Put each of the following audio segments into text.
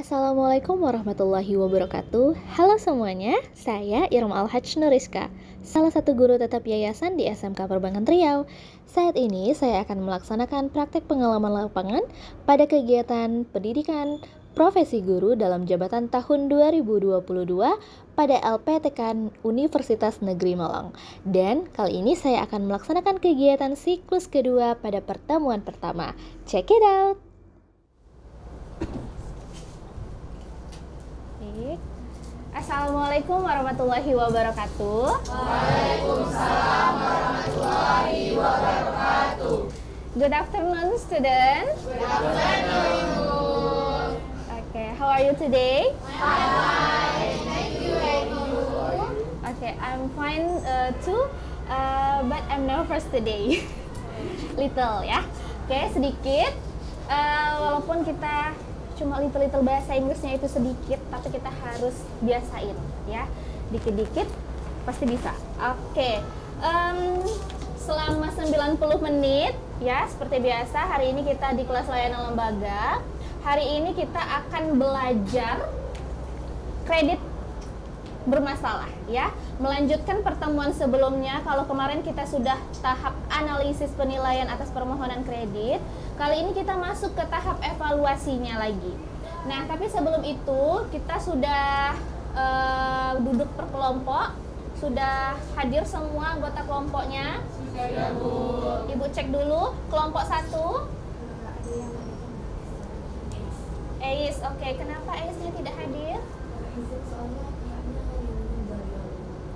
Assalamualaikum warahmatullahi wabarakatuh. Halo semuanya, saya Irma Al-Hajj Nuriska, salah satu guru tetap yayasan di SMK Perbankan Riau. Saat ini saya akan melaksanakan praktek pengalaman lapangan pada kegiatan pendidikan profesi guru dalam jabatan tahun 2022 pada LPTK Universitas Negeri Malang. Dan kali ini saya akan melaksanakan kegiatan siklus kedua pada pertemuan pertama. Check it out! Assalamualaikum warahmatullahi wabarakatuh. Waalaikumsalam warahmatullahi wabarakatuh. Good afternoon, students. Good afternoon. Okay, how are you today? I'm fine. Thank you, and you? Okay, I'm fine too, but I'm nervous today. Little ya. Okay, sedikit. Walaupun kita cuma little bahasa Inggrisnya itu sedikit, tapi kita harus biasain ya, dikit-dikit pasti bisa. Oke, selama 90 menit ya, seperti biasa hari ini kita di kelas layanan lembaga. Hari ini kita akan belajar kredit bermasalah ya, melanjutkan pertemuan sebelumnya. Kalau kemarin kita sudah tahap analisis penilaian atas permohonan kredit, kali ini kita masuk ke tahap evaluasinya lagi. Nah, tapi sebelum itu kita sudah duduk per kelompok, sudah hadir semua anggota kelompoknya. Sudah, Bu. Ibu cek dulu kelompok 1. Ais, oke. Kenapa Aisnya tidak hadir?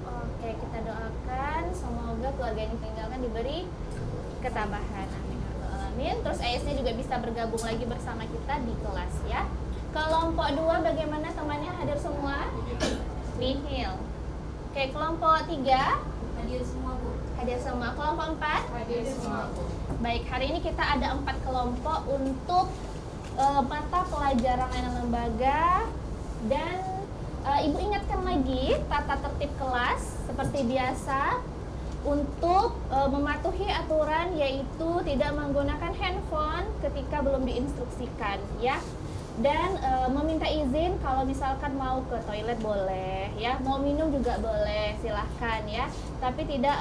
Oke, kita doakan semoga keluarga yang ditinggalkan diberi ketabahan. Amin. Terus Aisnya juga bisa bergabung lagi bersama kita di kelas ya. Kelompok 2 bagaimana temannya, hadir semua? Nihil. Oke, kelompok 3 Hadir semua, Bu. hadir semua. Kelompok 4 Hadir semua, Bu. baik, hari ini kita ada 4 kelompok untuk mata pelajaran layanan lembaga. Dan Ibu ingatkan lagi tata tertib kelas seperti biasa, untuk mematuhi aturan, yaitu tidak menggunakan handphone ketika belum diinstruksikan ya. Dan meminta izin kalau misalkan mau ke toilet boleh ya, mau minum juga boleh, silahkan ya, tapi tidak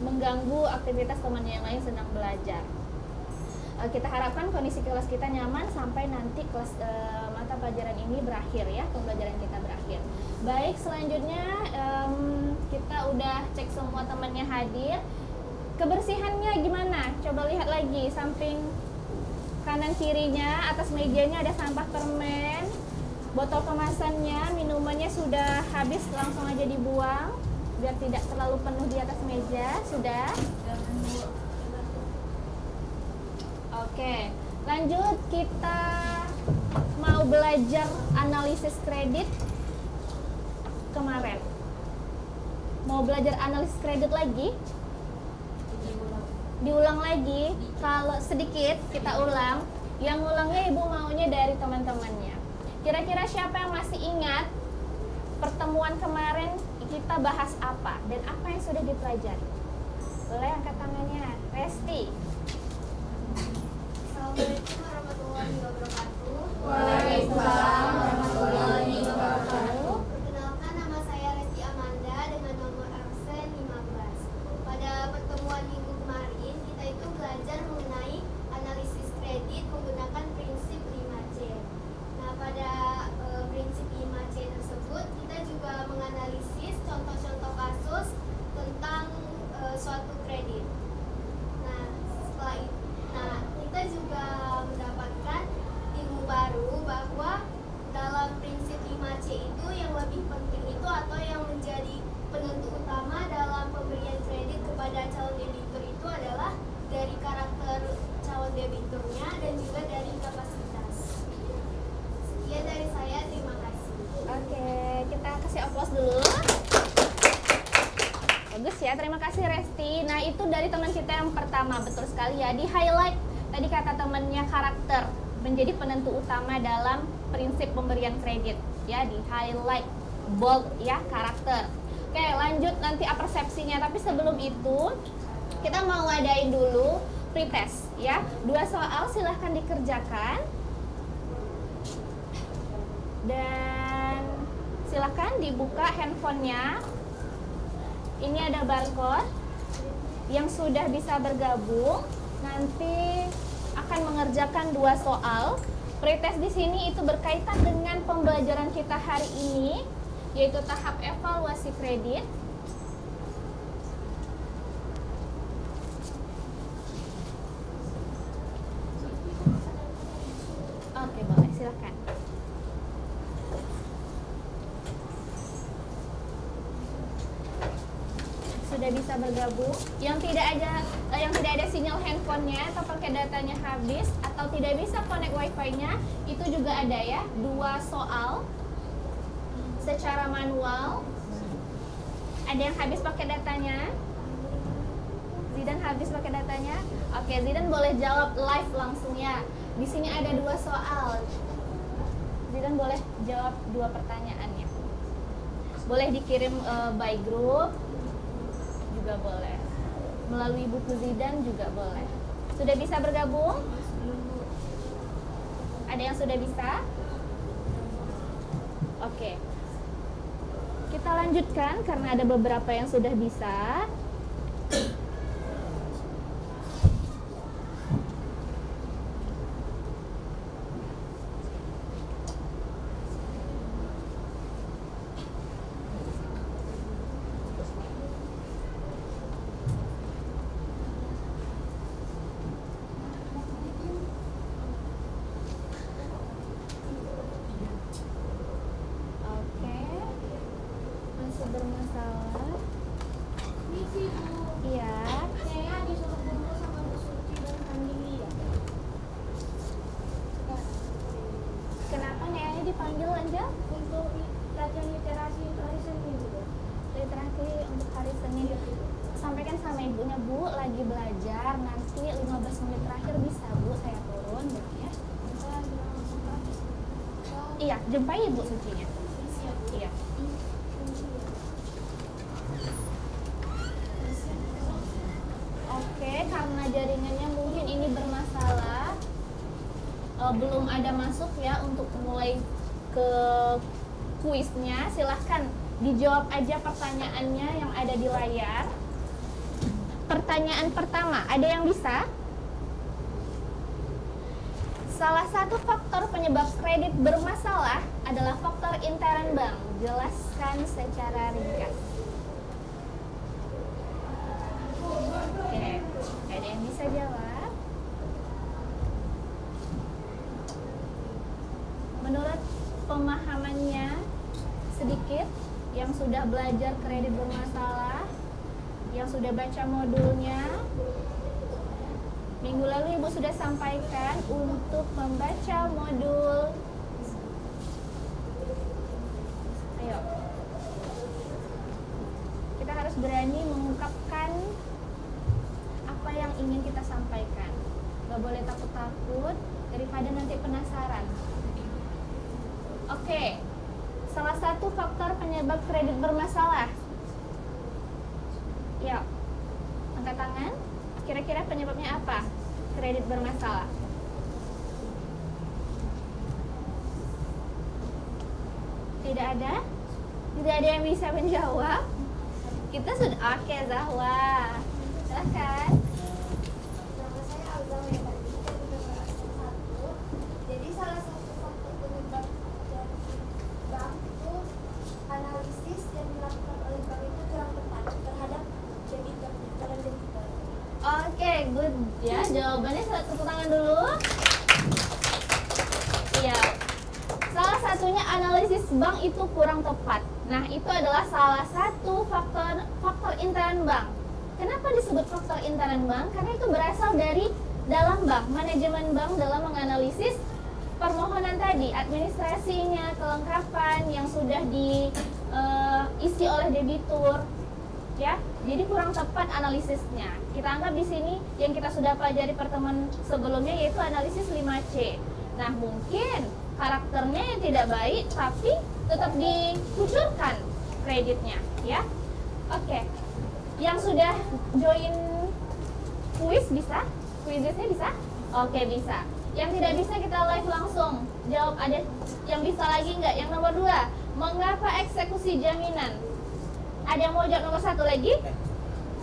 mengganggu aktivitas teman yang lain sedang belajar. Kita harapkan kondisi kelas kita nyaman sampai nanti kelas mata pelajaran ini berakhir ya, pembelajaran kita berakhir. Baik, selanjutnya kita udah cek semua temannya hadir. Kebersihannya gimana? Coba lihat lagi samping kanan kirinya, atas mejanya ada sampah permen, botol kemasannya, minumannya sudah habis, langsung aja dibuang biar tidak terlalu penuh di atas meja. Sudah? Oke, lanjut, kita mau belajar analisis kredit kemarin. Mau belajar analisis kredit lagi? Diulang lagi. Kalau sedikit kita ulang, yang ulangnya Ibu maunya dari teman-temannya. Kira-kira siapa yang masih ingat pertemuan kemarin kita bahas apa dan apa yang sudah dipelajari? Boleh angkat tangannya. Resti. Assalamualaikum warahmatullahi wabarakatuh. Waalaikumsalam warahmatullahi wabarakatuh. Perkenalkan, nama saya Resti Amanda dengan nomor absen 15. Pada pertemuan minggu kemarin, kita itu belajar mengenai analisis kredit menggunakan prinsip 5C. Nah, pada prinsip 5C tersebut, kita juga menganalisis contoh-contoh kasus tentang suatu kredit. Nah, setelah itu, kita juga mendapatkan ilmu baru bahwa dalam prinsip 5C itu yang lebih penting itu atau yang menjadi penentu utama dalam pemberian kredit kepada calon debitur itu adalah dari karakter calon debiturnya dan juga dari kapasitas. Sekian dari saya, terima kasih. Oke, kita kasih aplaus dulu. Bagus ya, terima kasih Resti. Nah, itu dari teman kita yang pertama, betul sekali ya, di highlight. Tadi kata temannya karakter menjadi penentu utama dalam prinsip pemberian kredit ya, di highlight, bold ya, karakter. Oke, lanjut nanti persepsinya, tapi sebelum itu kita mau ngadain dulu pretest ya. 2 soal silahkan dikerjakan. Dan silakan dibuka handphonenya. Ini ada barcode. Yang sudah bisa bergabung nanti akan mengerjakan 2 soal. Pretest di sini itu berkaitan dengan pembelajaran kita hari ini, yaitu tahap evaluasi kredit. Oke, boleh, silakan. Sudah bisa bergabung. Yang tidak ada sinyal handphonenya atau pakai datanya habis atau tidak bisa connect wifi-nya, itu juga ada ya, 2 soal secara manual. Ada yang habis pakai datanya? Zidan habis pakai datanya? Oke, Zidan boleh jawab live langsung ya. Di sini ada 2 soal. Zidan boleh jawab 2 pertanyaannya. Boleh dikirim by group juga boleh. Melalui buku Zidan juga boleh. Sudah bisa bergabung? Ada yang sudah bisa? Oke. Kita lanjutkan karena ada beberapa yang sudah bisa. Bermasalah. Iya. Saya disuruh guru sama Bu Suci dan Andini ya. Kenapa Naya dipanggil aja? Untuk latihan literasi untuk hari Senin juga. Literasi untuk hari Senin. Sampaikan sama ibunya, Bu, lagi belajar, nanti 15 menit terakhir bisa Bu saya turun gitu ya. Saya bilang langsung praktis. Iya, jumpai Ibu Sucinya. Siap. Iya. Oke, karena jaringannya mungkin ini bermasalah, belum ada masuk ya untuk mulai ke kuisnya. Silahkan dijawab aja pertanyaannya yang ada di layar. Pertanyaan pertama, ada yang bisa? Salah satu faktor penyebab kredit bermasalah adalah faktor intern bank. Jelaskan secara ringkas. Oke, ada yang bisa jawab? Menurut pemahamannya sedikit, yang sudah belajar kredit bermasalah, yang sudah baca modulnya, minggu lalu Ibu sudah sampaikan untuk membaca modul. Ayo, kita harus berani mengungkapkan apa yang ingin kita sampaikan. Gak boleh takut-takut daripada nanti penasaran. Oke, salah satu faktor penyebab kredit bermasalah. Yuk, angkat tangan. Kira-kira penyebabnya apa? Kredit bermasalah. Tidak ada? Tidak ada yang bisa menjawab? Kita sudah oke, Zahwa. Silakan. Nama saya Alza ya Pak. Kita juga bahas satu. Jadi salah satu faktor penyebab dari bank itu analisis yang dilakukan oleh bank itu kurang tepat terhadap debitor calon debitor. Oke, good ya. Jawabannya tepuk tangan dulu. Iya. Salah satunya analisis bank itu kurang tepat. Nah, itu adalah salah satu faktor intern bank. Kenapa disebut faktor intern bank? Karena itu berasal dari dalam bank, manajemen bank dalam menganalisis permohonan tadi, administrasinya, kelengkapan yang sudah diisi oleh debitur, ya. Jadi kurang tepat analisisnya. Kita anggap di sini yang kita sudah pelajari pertemuan sebelumnya yaitu analisis 5C. Nah, mungkin karakternya yang tidak baik tapi tetap dikucurkan kreditnya, ya. Oke. Yang sudah join kuis bisa? Kuisnya bisa? Oke, bisa. Yang tidak bisa kita live langsung. Jawab, ada yang bisa lagi nggak? Yang nomor 2, mengapa eksekusi jaminan? Ada yang mau jawab nomor 1 lagi?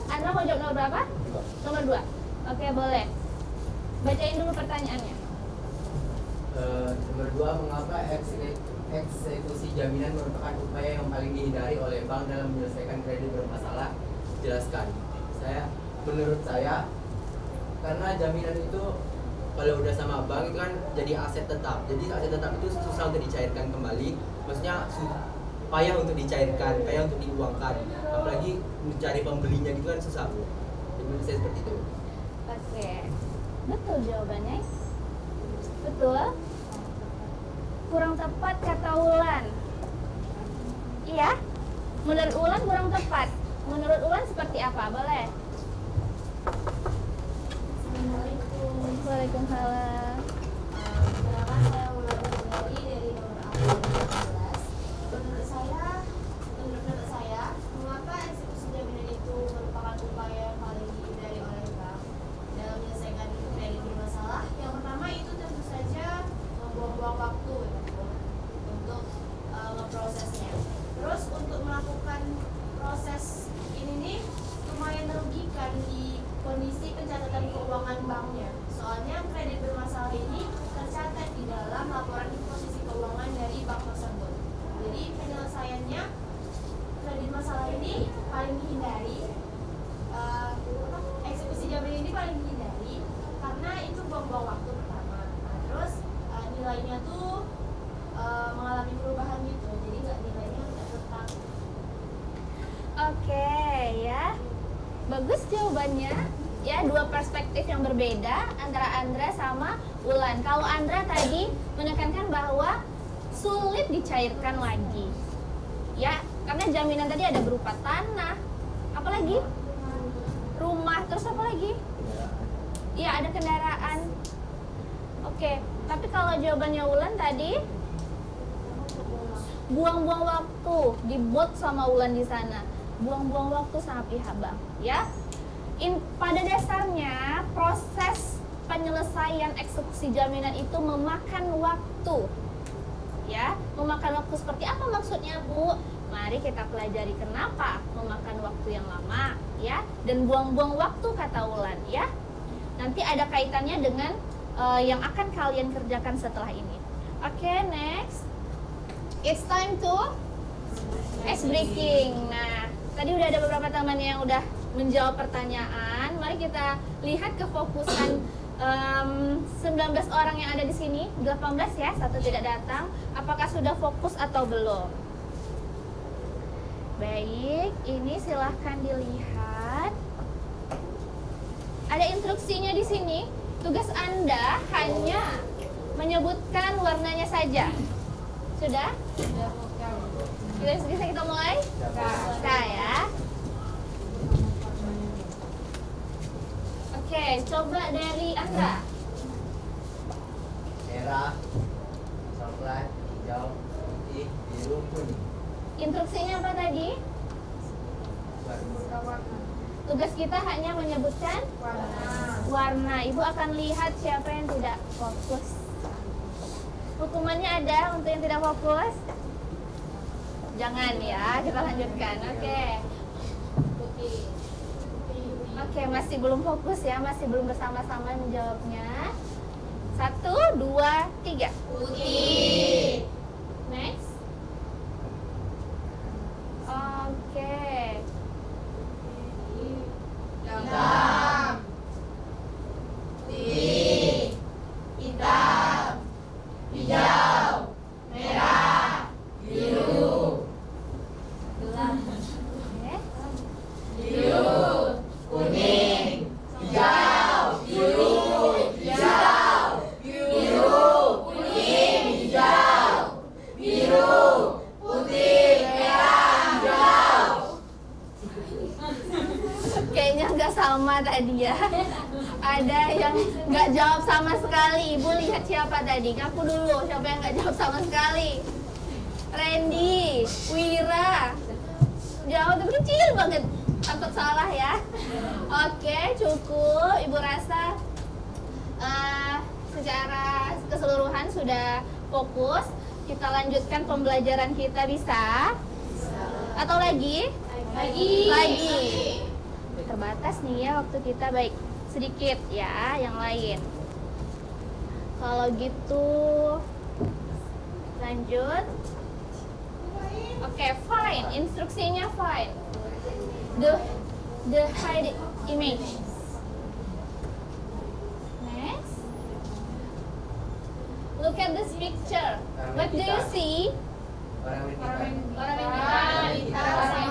Anda mau jawab nomor berapa? Nomor 2. Oke, boleh. Bacain dulu pertanyaannya. Nomor 2, mengapa eksekusi jaminan merupakan upaya yang paling dihindari oleh bank dalam menyelesaikan kredit bermasalah? Jelaskan. Menurut saya, karena jaminan itu kalau udah sama bank itu kan jadi aset tetap. Jadi aset tetap itu susah untuk dicairkan kembali. Maksudnya payah untuk dicairkan, payah untuk diuangkan. Apalagi mencari pembelinya gitu kan susah, Bu. Jadi menurut saya seperti itu. Oke. Betul jawabannya. Betul. Kurang tepat kata Ulan. Iya. Menurut Ulan kurang tepat. Menurut Ulan seperti apa? Boleh. Waalaikumsalam. Pertama saya mulai dari nomor 14. Menurut pendapat saya, mengapa eksekusi jaminan itu merupakan upaya yang paling dihindari oleh bank dalam menyelesaikan kredit bermasalah? Yang pertama itu tentu saja membuang-buang waktu untuk ngeprosesnya. Terus untuk melakukan proses ini nih lumayan merugikan di kondisi pencatatan keuangan banknya. Soalnya kredit bermasalah ini tercatat di dalam laporan posisi keuangan dari bank tersebut. Jadi penyelesaiannya kredit masalah ini paling dihindari, eksekusi jaminan ini paling dihindari karena itu buang-buang waktu pertama. Nah, terus nilainya tuh mengalami perubahan gitu, jadi nilainya nggak tetap. Oke, ya. Bagus jawabannya. Ya, dua perspektif yang berbeda antara Andra sama Ulan. Kalau Andra tadi menekankan bahwa sulit dicairkan lagi. Ya, karena jaminan tadi ada berupa tanah, apalagi rumah, terus apa lagi? Iya, ada kendaraan. Oke, tapi kalau jawabannya Ulan tadi buang-buang waktu, dibot sama Ulan di sana. Buang-buang waktu sama pihak bank, ya. Pada dasarnya proses penyelesaian eksekusi jaminan itu memakan waktu, ya. Memakan waktu seperti apa maksudnya, Bu? Mari kita pelajari kenapa memakan waktu yang lama, ya. Dan buang-buang waktu kata Ulan, ya. Nanti ada kaitannya dengan yang akan kalian kerjakan setelah ini. Oke, next. It's time to ice breaking. Nah, tadi udah ada beberapa teman yang udah menjawab pertanyaan. Mari kita lihat kefokusan 19 orang yang ada di sini. 18 ya, satu tidak datang. Apakah sudah fokus atau belum? Baik, ini silahkan dilihat. Ada instruksinya di sini. Tugas Anda hanya menyebutkan warnanya saja. Sudah? Bisa kita mulai? Bisa ya. Oke, coba dari Anda. Merah, coklat, hijau, putih, biru, kuning. Instruksinya apa tadi? Tugas kita hanya menyebutkan warna. Ibu akan lihat siapa yang tidak fokus. Hukumannya ada untuk yang tidak fokus? Jangan ya, kita lanjutkan. Oke. Oke, masih belum fokus ya, masih belum bersama-sama menjawabnya. 1, 2, 3. Putih. Next. Oke. Hitam. Putih. Hitam. Hijau. Merah. Biru. Gelap. Oke. Biru. Kuning. Hijau. Biru. Hijau. Biru. Kuning. Hijau. Biru. Putih. Merah. Hijau. Kayaknya nggak sama tadi ya. Ada yang nggak jawab sama sekali. Ibu lihat siapa tadi? Ngaku dulu. Siapa yang nggak jawab sama sekali? Randy, Wira. Jawab tapi kecil banget. Takut salah ya. Oke, cukup. Ibu rasa secara keseluruhan sudah fokus. Kita lanjutkan pembelajaran kita, bisa? Atau lagi? Lagi. Terbatas nih ya waktu kita, baik. Sedikit ya yang lain. Kalau gitu lanjut. Oke, fine. Instruksinya fine. The hide image. Next. Look at this picture. What do you see? Orang wanita. Orang depan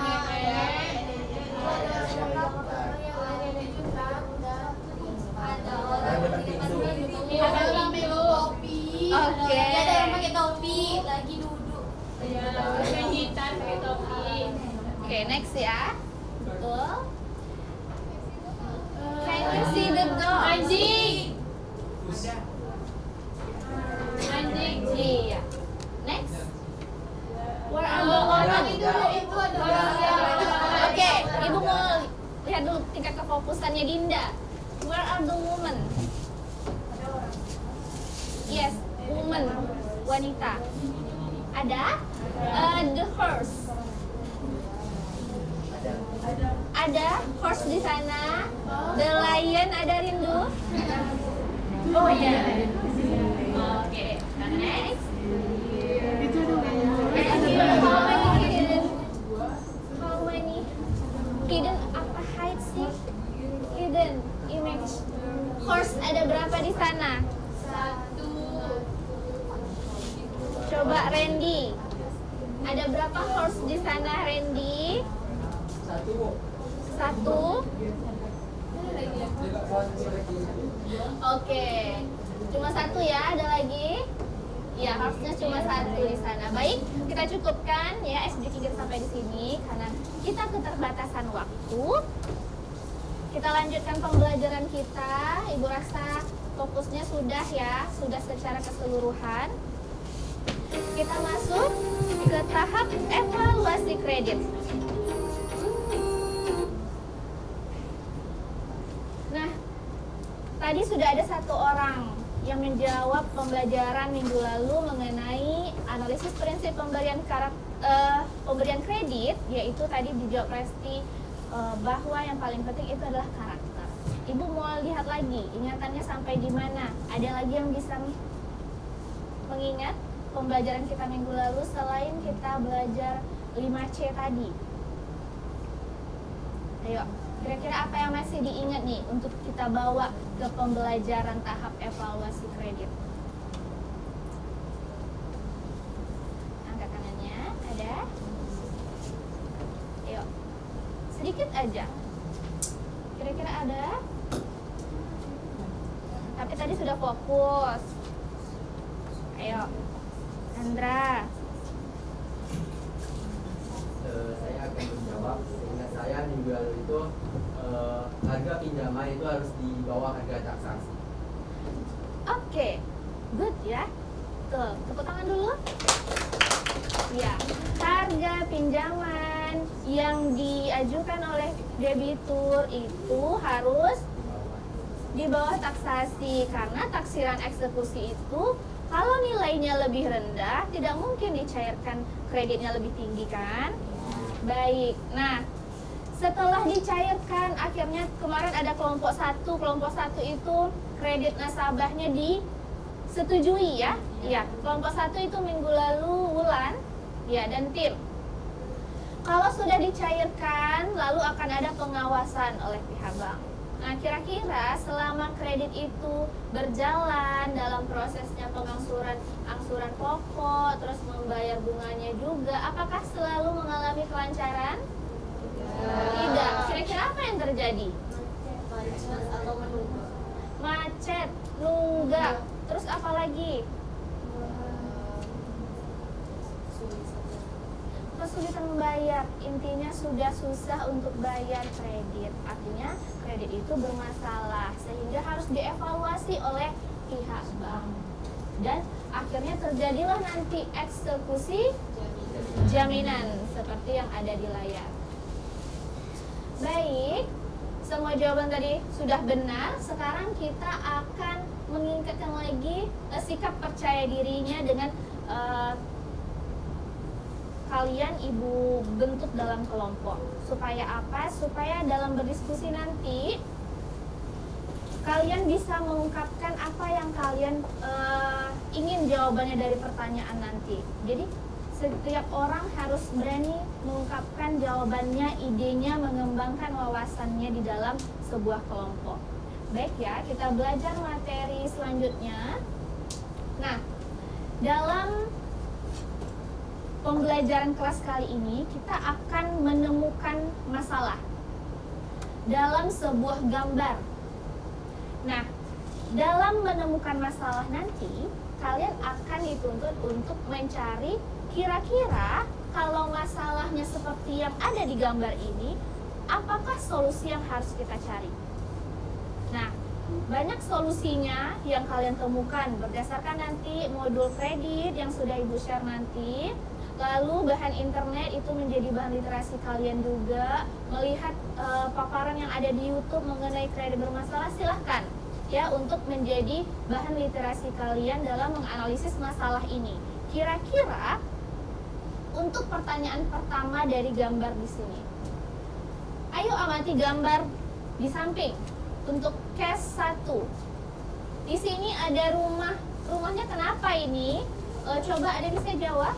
pintu. Ada orang pakai topi. Oke. Ada orang pakai topi lagi duduk. Oke, next ya. Betul. Can you see the dog? Anjing. Iya. Next. Where are the women? Itu ada orang. Oke, ibu mau lihat dulu tingkat kefokusannya Dinda. Where are the women? Yes, woman, wanita. Ada? The horse. Ada horse di sana. The lion ada, Rindu? Oh iya. Oke, next. How many hidden apa hide sih? Hidden image. Horse ada berapa di sana? Coba Randy. Ada berapa horse di sana, Randy? Satu. Oke. Cuma satu ya, ada lagi? Ya, horse-nya cuma satu di sana. Baik, kita cukupkan ya SDK sampai di sini karena kita keterbatasan waktu. Kita lanjutkan pembelajaran kita. Ibu rasa fokusnya sudah ya, sudah secara keseluruhan. Kita masuk ke tahap evaluasi kredit. Nah, tadi sudah ada satu orang yang menjawab pembelajaran minggu lalu mengenai analisis prinsip pemberian kredit, yaitu tadi dijawab Resti bahwa yang paling penting itu adalah karakter. Ibu mau lihat lagi ingatannya sampai di mana? Ada lagi yang bisa mengingat pembelajaran kita minggu lalu selain kita belajar 5C tadi? Ayo, kira-kira apa yang masih diingat nih untuk kita bawa ke pembelajaran tahap evaluasi kredit? Angkat tangannya, ada? Ayo, sedikit aja. Kira-kira ada? Tapi tadi sudah fokus. Ayo, Andra. Saya akan menjawab. Seingat saya minggu lalu itu harga pinjaman itu harus di bawah harga transaksi. Oke, good ya. Tuh, tepuk tangan dulu. Ya, harga pinjaman yang diajukan oleh debitur itu harus di bawah taksasi karena taksiran eksekusi itu kalau nilainya lebih rendah tidak mungkin dicairkan kreditnya lebih tinggi kan? Baik. Nah, setelah dicairkan akhirnya kemarin ada kelompok satu itu kredit nasabahnya disetujui ya. Iya, kelompok satu itu minggu lalu Wulan ya dan tim. Kalau sudah dicairkan lalu akan ada pengawasan oleh pihak bank. Nah, kira-kira selama kredit itu berjalan dalam prosesnya angsuran pokok, terus membayar bunganya juga, apakah selalu mengalami kelancaran? Tidak. Kira-kira apa yang terjadi? Macet, nunggak, terus apa lagi? Kesulitan membayar, intinya sudah susah untuk bayar kredit. Artinya kredit itu bermasalah sehingga harus dievaluasi oleh pihak bank. Dan akhirnya terjadilah nanti eksekusi jaminan seperti yang ada di layar. Baik, semua jawaban tadi sudah benar. Sekarang kita akan meningkatkan lagi sikap percaya dirinya dengan kalian ibu bentuk dalam kelompok. Supaya apa? Supaya dalam berdiskusi nanti kalian bisa mengungkapkan apa yang kalian ingin jawabannya dari pertanyaan nanti. Jadi setiap orang harus berani mengungkapkan jawabannya, idenya, mengembangkan wawasannya di dalam sebuah kelompok. Baik ya, kita belajar materi selanjutnya. Nah, dalam pembelajaran kelas kali ini kita akan menemukan masalah dalam sebuah gambar. Nah, dalam menemukan masalah nanti kalian akan dituntut untuk mencari kira-kira kalau masalahnya seperti yang ada di gambar ini, apakah solusi yang harus kita cari? Nah, banyak solusinya yang kalian temukan berdasarkan nanti modul kredit yang sudah Ibu share nanti. Lalu bahan internet itu menjadi bahan literasi kalian juga. Melihat paparan yang ada di YouTube mengenai kredit bermasalah, silahkan ya untuk menjadi bahan literasi kalian dalam menganalisis masalah ini. Kira-kira untuk pertanyaan pertama dari gambar di sini, ayo amati gambar di samping. Untuk case 1, di sini ada rumah. Rumahnya kenapa ini? Coba ada yang bisa jawab?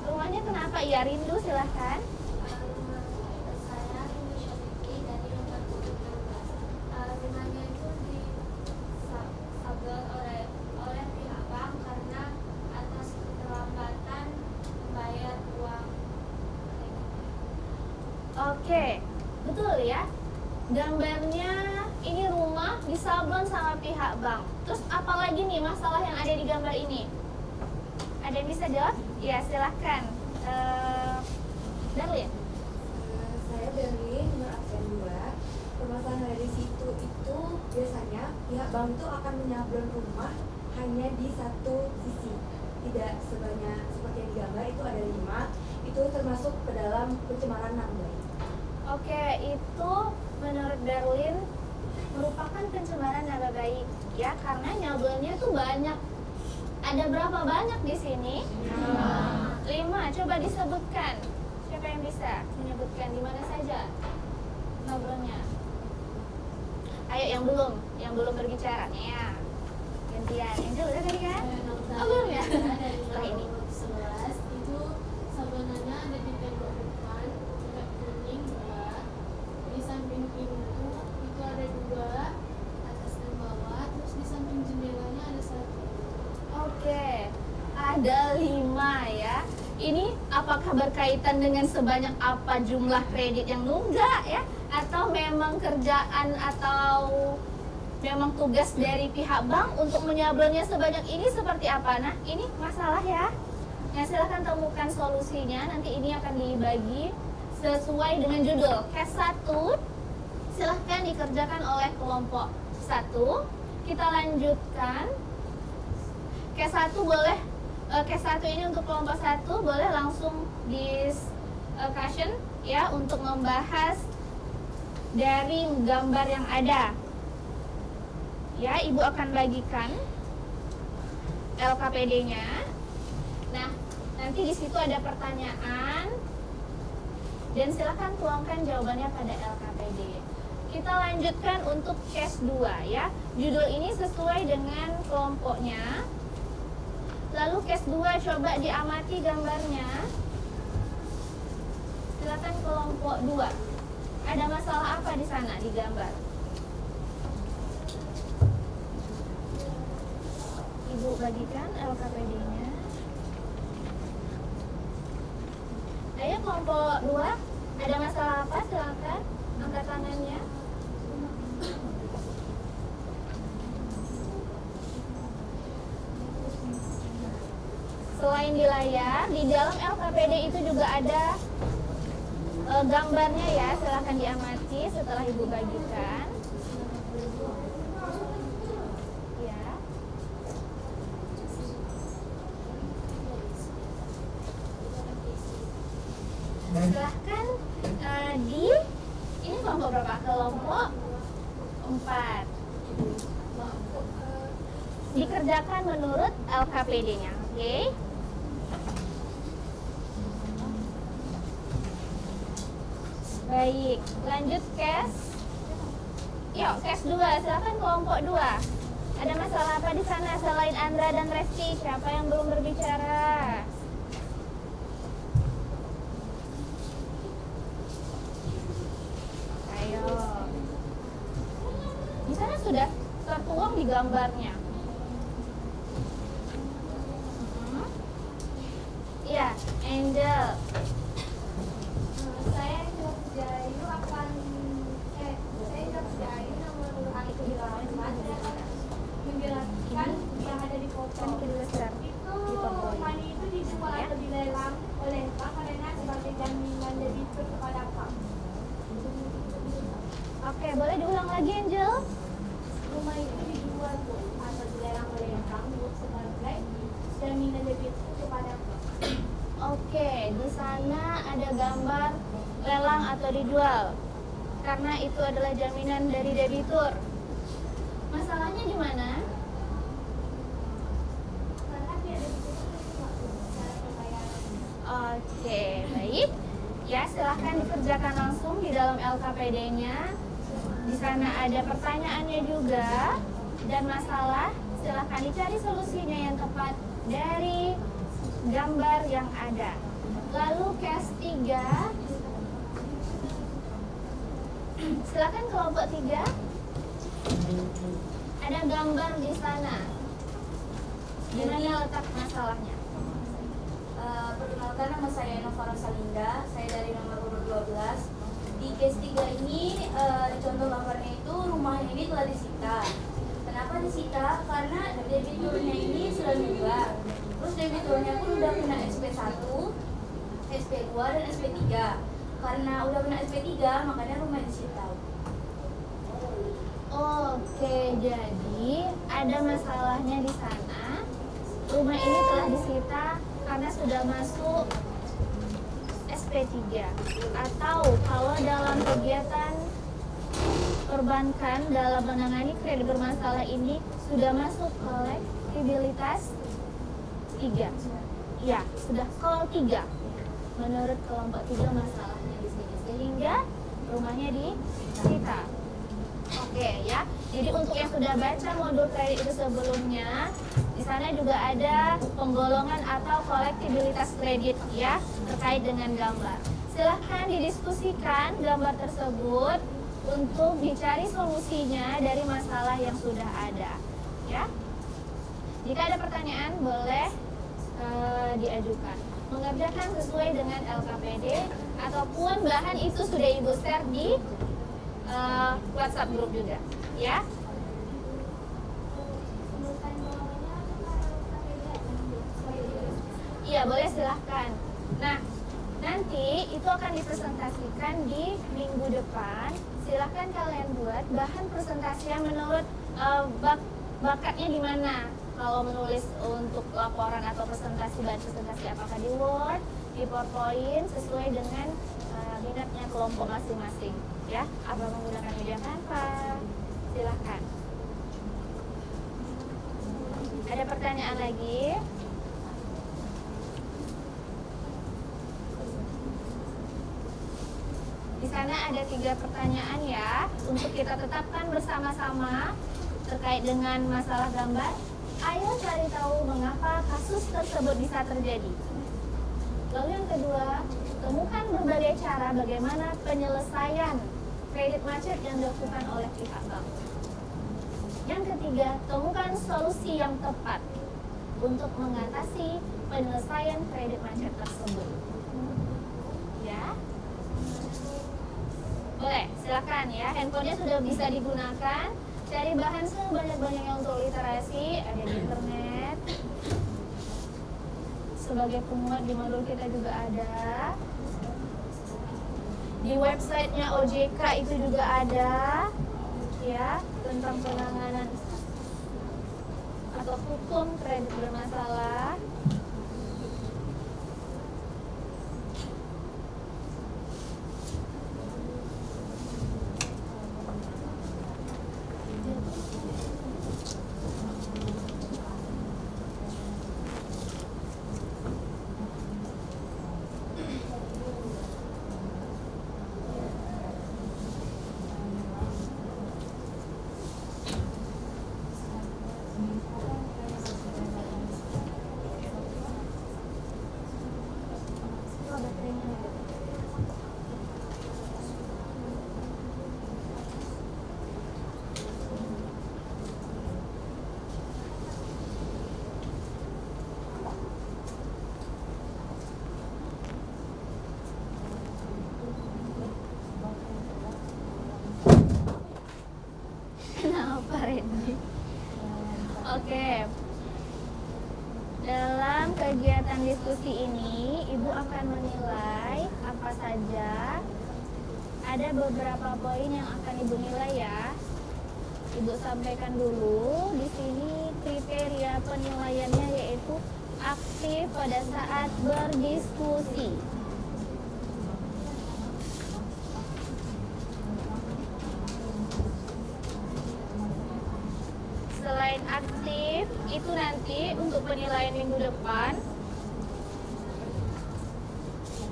Rumahnya kenapa? Ya, Rindu silahkan. Saya Rindu Syafiki dari nomor 16. Rumahnya itu disabel oleh pihak bank karena atas keterlambatan membayar uang. Oke, betul ya. Gambarnya ini rumah disablon sama pihak bank. Terus apalagi nih masalah yang ada di gambar ini? Ada yang bisa jawab? Ya, silahkan. Darlin. Saya dari nomor absen 2. Permasalahan dari situ itu biasanya pihak bank itu akan menyablon rumah hanya di satu sisi, tidak sebanyak seperti yang digambar itu ada 5. Itu termasuk ke dalam pencemaran nama baik. Oke, itu menurut Darlin merupakan pencemaran nama baik ya, karena nyablonnya tuh banyak. Ada berapa banyak di sini? 5. Coba disebutkan. Siapa yang bisa menyebutkan di mana saja nyablonnya? Ayo yang belum berbicara. Ya. Gantian. Angel udah tadi kan? Oh, belum ya? Setelah ini. 11 itu sablonannya ada di tembok depan, tembok kuning 2. Di samping pintu itu ada 2, atas dan bawah. Terus di samping jendelanya ada 1. Oke, ada 5 ya. Ini apakah berkaitan dengan sebanyak apa jumlah kredit yang nunggak ya? Atau memang kerjaan atau memang tugas dari pihak bank untuk menyablonnya sebanyak ini seperti apa? Nah, ini masalah ya. Ya, silahkan temukan solusinya. Nanti ini akan dibagi sesuai dengan judul. Case 1 silahkan dikerjakan oleh kelompok 1. Kita lanjutkan. Case 1 boleh, case 1 ini untuk kelompok 1 boleh langsung discussion ya untuk membahas dari gambar yang ada. Ya, Ibu akan bagikan LKPD-nya. Nah, nanti di situ ada pertanyaan dan silakan tuangkan jawabannya pada LKPD. Kita lanjutkan untuk case 2 ya. Judul ini sesuai dengan kelompoknya. Lalu case 2 coba diamati gambarnya. Silakan kelompok 2. Ada masalah apa di sana di gambar? Ibu bagikan LKPD-nya. Ayo kelompok 2, ada masalah apa? Silakan angkat tangannya. Selain di layar, di dalam LKPD itu juga ada gambarnya ya. Silahkan diamati setelah Ibu bagikan. Ya. silahkan ini kelompok berapa? Kelompok 4. Dikerjakan menurut LKPD-nya, oke? Baik, lanjut case. Yuk, case 2, silahkan kelompok 2. Ada masalah apa di sana selain Andra dan Resti? Siapa yang belum berbicara? Ayo. Di sana sudah tertuang di gambarnya. Iya, Angel. Saya Jayu akan saya Jayu nomor urut itu di lawan menjelaskan yang ada di foto. Itu money itu dijual atau dilelang oleh bank karena sebagai jaminan debitur kepada bank. Oke, boleh diulang lagi Angel? Rumah itu dijual atau dilelang oleh bank sebagai jaminan debitur kepada bank. Oke, di sana ada gambar lelang atau dijual. Karena itu adalah jaminan dari debitur. Masalahnya di mana? Karena pihak debitur itu tidak cara pembayaran. Oke, baik. Ya, silahkan dikerjakan langsung di dalam LKPD-nya. Di sana ada pertanyaannya juga dan masalah. Silahkan dicari solusinya yang tepat dari gambar yang ada. Lalu case 3. Silakan kelompok 3. Ada gambar di sana. Di mana letak masalahnya? Perkenalkan, nama saya Nova Rosalinda, saya dari nomor urut 12. Di case 3 ini contoh gambarnya itu rumahnya ini telah disita. Kenapa disita? Karena debiturnya ini sudah 2. Terus debiturnya pun udah kena SP1, SP2 dan SP3. Karena udah kena SP3 makanya rumah disita. Oke, jadi ada masalahnya di sana. Rumah ini telah disita karena sudah masuk SP3. Atau kalau dalam kegiatan perbankan dalam menangani kredit bermasalah ini sudah masuk kolektibilitas 3. Ya, sudah kol 3. Menurut kelompok 3 masalahnya di sini. Sehingga rumahnya disita. Oke ya. Jadi untuk yang sudah baca modul kredit itu sebelumnya, di sana juga ada penggolongan atau kolektibilitas kredit ya terkait dengan gambar. Silahkan didiskusikan gambar tersebut untuk dicari solusinya dari masalah yang sudah ada. Ya. Jika ada pertanyaan boleh diajukan. Mengerjakan sesuai dengan LKPD ataupun bahan itu sudah Ibu share di WhatsApp grup juga, ya. Iya, boleh silahkan. Nah, nanti itu akan dipresentasikan di minggu depan. Silahkan kalian buat bahan presentasi yang menurut bakatnya di mana. Kalau menulis untuk laporan atau presentasi, bahan presentasi apakah di Word, di PowerPoint, sesuai dengan minatnya kelompok masing-masing. Ya, apa menggunakan media Canva? Silahkan. Ada pertanyaan lagi? Di sana ada 3 pertanyaan ya, untuk kita tetapkan bersama-sama terkait dengan masalah gambar. Ayo cari tahu mengapa kasus tersebut bisa terjadi. Lalu yang kedua, temukan berbagai cara bagaimana penyelesaian kredit macet yang dilakukan oleh pihak bank. Yang ketiga, temukan solusi yang tepat untuk mengatasi penyelesaian kredit macet tersebut. Ya, boleh, silakan ya. Handphonenya sudah bisa digunakan. Cari bahan sebanyak-banyaknya untuk literasi, ada di internet. Sebagai penguat di modul kita juga ada. Di websitenya OJK itu juga ada, ya, tentang penanganan atau hukum kredit bermasalah. Dalam kegiatan diskusi ini, Ibu akan menilai apa saja. Ada beberapa poin yang akan Ibu nilai ya. Ibu sampaikan dulu di sini kriteria penilaiannya, yaitu aktif pada saat berdiskusi. Selain aktif, itu nanti untuk penilaian minggu depan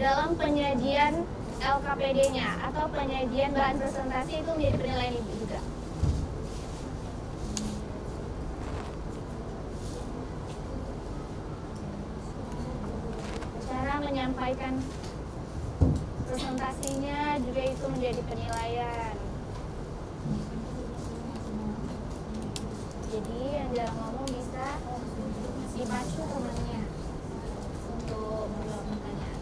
dalam penyajian LKPD-nya atau penyajian bahan presentasi itu menjadi penilaian Ibu juga. Cara menyampaikan presentasinya juga itu menjadi penilaian. Jadi yang jarang ngomong bisa dipacu temannya untuk menjawab pertanyaan.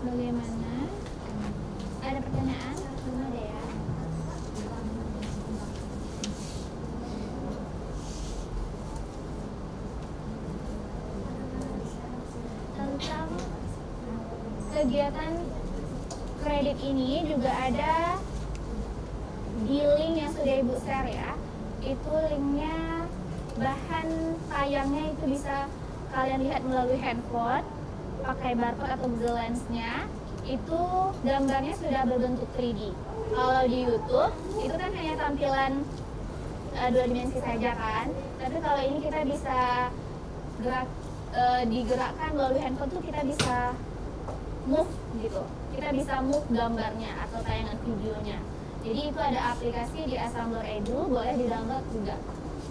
Bagaimana? Ada pertanyaan? Belum ada ya? Tentang kegiatan kredit ini juga ada di link yang sudah Ibu share ya. Itu linknya, bahan tayangnya itu bisa kalian lihat melalui handphone, pakai barcode atau Google Lens-nya. Itu gambarnya sudah berbentuk 3D. Kalau di YouTube itu kan hanya tampilan 2 dimensi saja kan, tapi kalau ini kita bisa digerakkan melalui handphone tuh, kita bisa move gitu, kita bisa move gambarnya atau tayangan videonya. Jadi itu ada aplikasi di Assembler Edu, boleh di-download juga.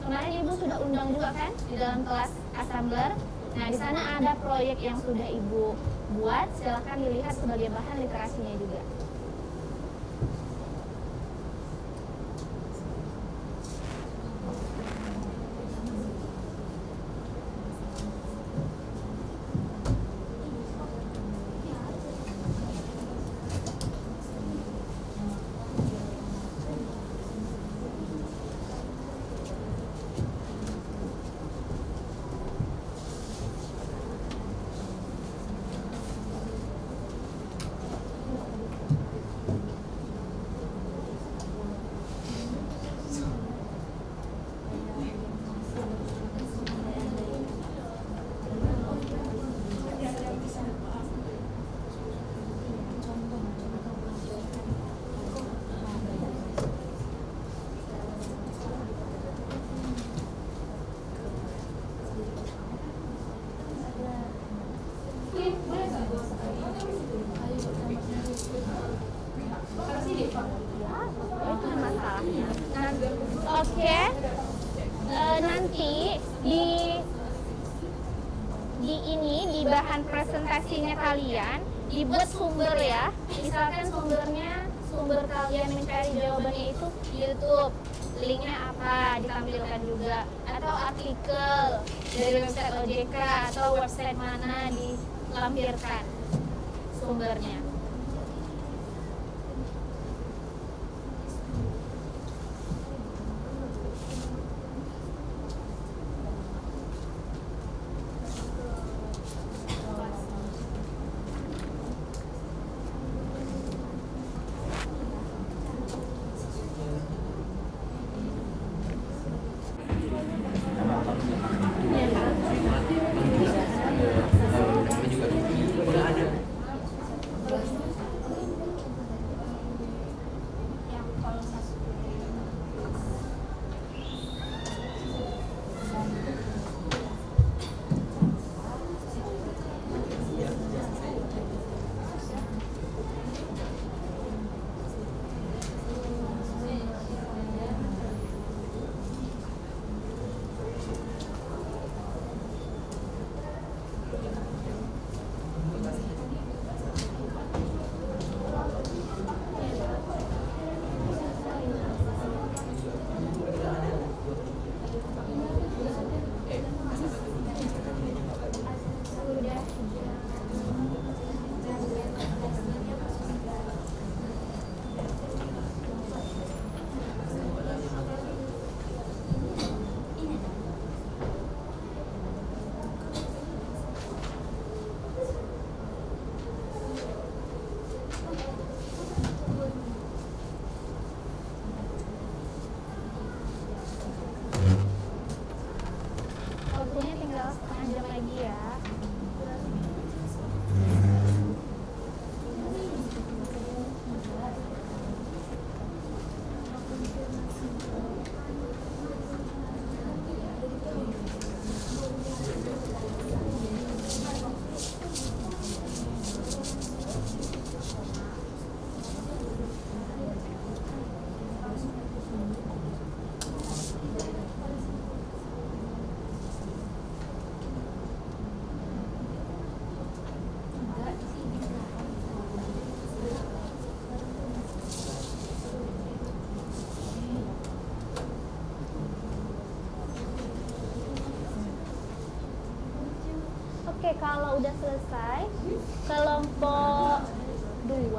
Kemarin Ibu sudah undang juga kan di dalam kelas Assembler. Nah, di sana ada proyek yang sudah Ibu buat, silahkan dilihat sebagai bahan literasinya juga. Oke. Nanti di bahan presentasinya kalian dibuat sumber ya. Misalkan sumber kalian mencari jawabannya itu YouTube, linknya apa ditampilkan juga, atau artikel dari website OJK atau website mana dilampirkan sumbernya. Kalau udah selesai, kelompok 2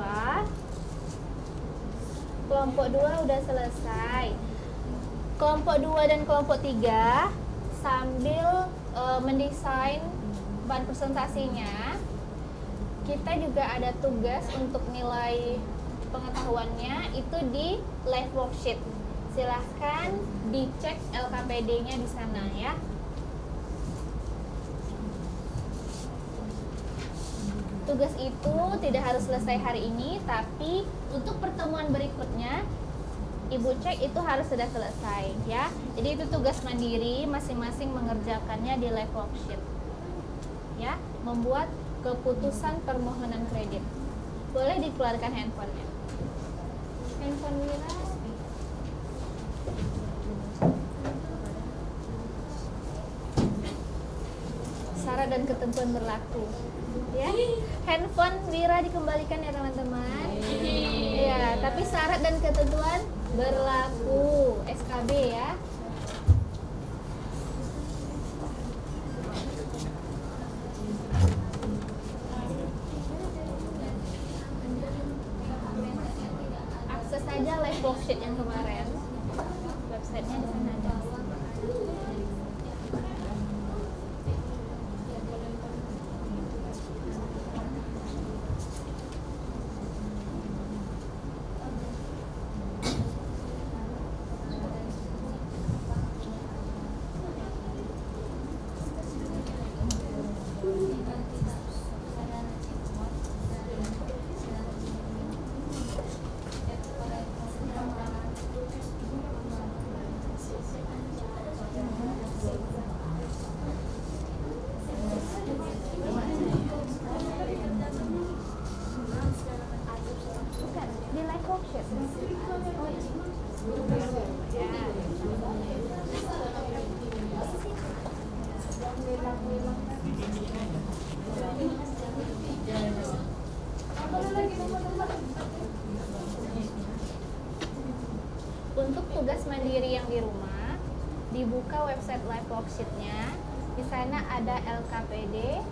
udah selesai. Kelompok 2 dan kelompok 3 sambil mendesain bahan presentasinya, kita juga ada tugas untuk nilai pengetahuannya itu di live worksheet. Silahkan dicek LKPD-nya di sana ya. Tugas itu tidak harus selesai hari ini, tapi untuk pertemuan berikutnya Ibu cek itu harus sudah selesai ya. Jadi itu tugas mandiri, masing-masing mengerjakannya di live worksheet. Ya, membuat keputusan permohonan kredit. Boleh dikeluarkan handphonenya. Handphone Wira. Syarat dan ketentuan berlaku. Ya, handphone Wira dikembalikan ya teman-teman. Ya, tapi syarat dan ketentuan berlaku. SKB ya. Akses saja live worksheet yang kemarin. Websitenya di sana ada. Di live worksheet. Oh, Untuk tugas mandiri yang di rumah, dibuka website live worksheet-nya. Di sana ada LKPD,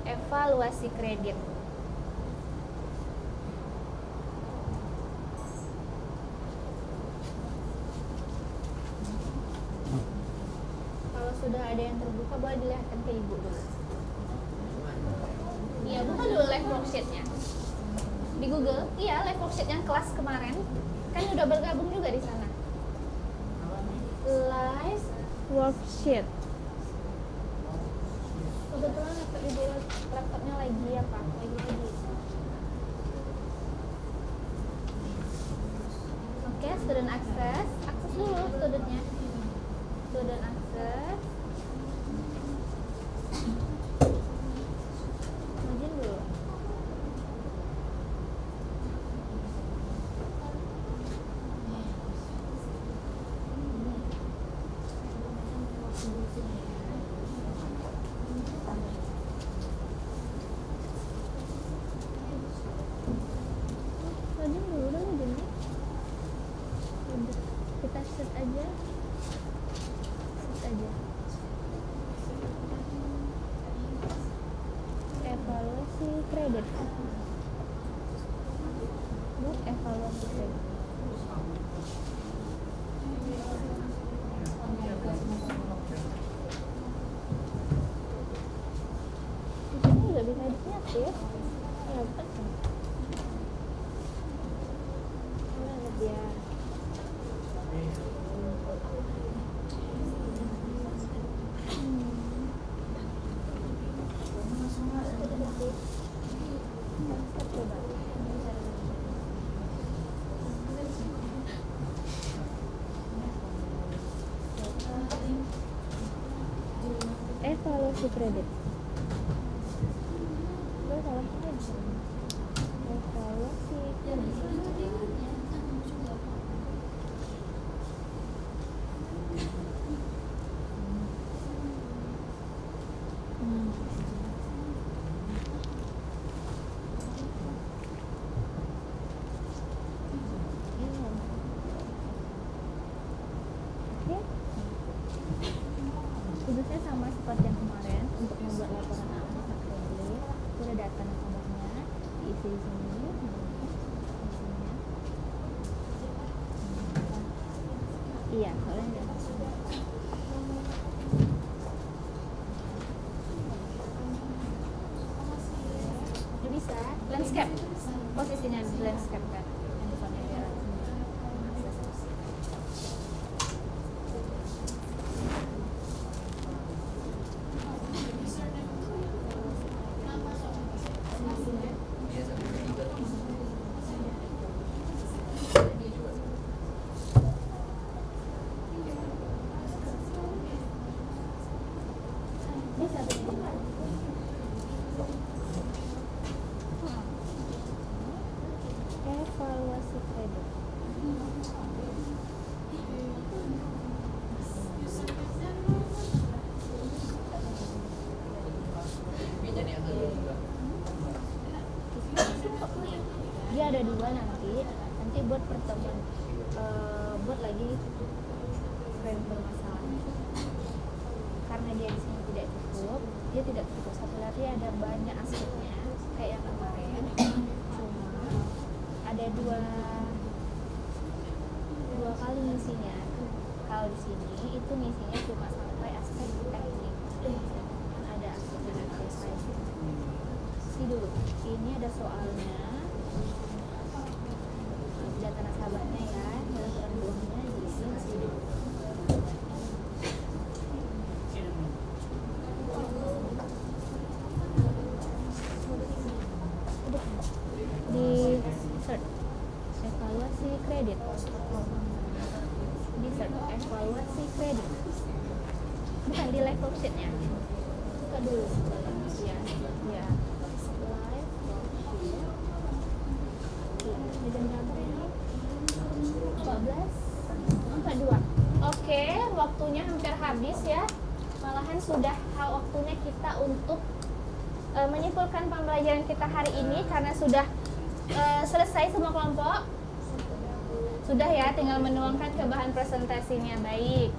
evaluasi kredit. Kalau sudah ada yang terbuka, boleh dilihatkan ke Ibu dulu. Iya, buka dulu live worksheet-nya. Di Google, iya live worksheet yang kelas kemarin. Kan udah bergabung juga di sana. Live worksheet. Kebetulan laptop Ibu, laptopnya lagi apa? Lagi. Oke, student access. Akses dulu studentnya. Student access. Login dulu. Login dulu dong, login. Udah, kita set aja. Evaluasi kredit. Evaluasi kredit. Di sini juga bisa diaktif. Ya, betul. Lihat ya. Evaluasi kredit. Salah aja. Evaluasi kredit. Tugasnya sama seperti yang kemarin untuk membuat laporan amal. posisi di sini. Iya, soalnya nggak bisa. Landscape, posisinya di landscape kan. Handphone-nya biar Dia sampai tiga. bisa evaluasi kredit. Pinjam yang satu juga. Dia ada dua nanti buat pertemuan buat lagi frame bermasalah. Karena dia di sini tidak cukup, dia tidak cukup satu lagi, ada banyak aspeknya kayak yang kemarin. Cuma ada dua kali ngisinya. Kalau di sini itu ngisinya cuma sampai aspek teknik. Kan ada aspek teknik. Sini dulu. Ini ada soalnya. Data nasabahnya ya, data uangnya di sini. Di search evaluasi kredit, di search evaluasi kredit, bukan di level sheetnya, buka dulu ya live worksheet. Jam berapa ini? 14:42. Oke, waktunya hampir habis ya, malahan sudah waktunya kita untuk menyimpulkan pembelajaran kita hari ini karena sudah selesai semua kelompok. Sudah ya, tinggal menuangkan ke bahan presentasinya. Baik.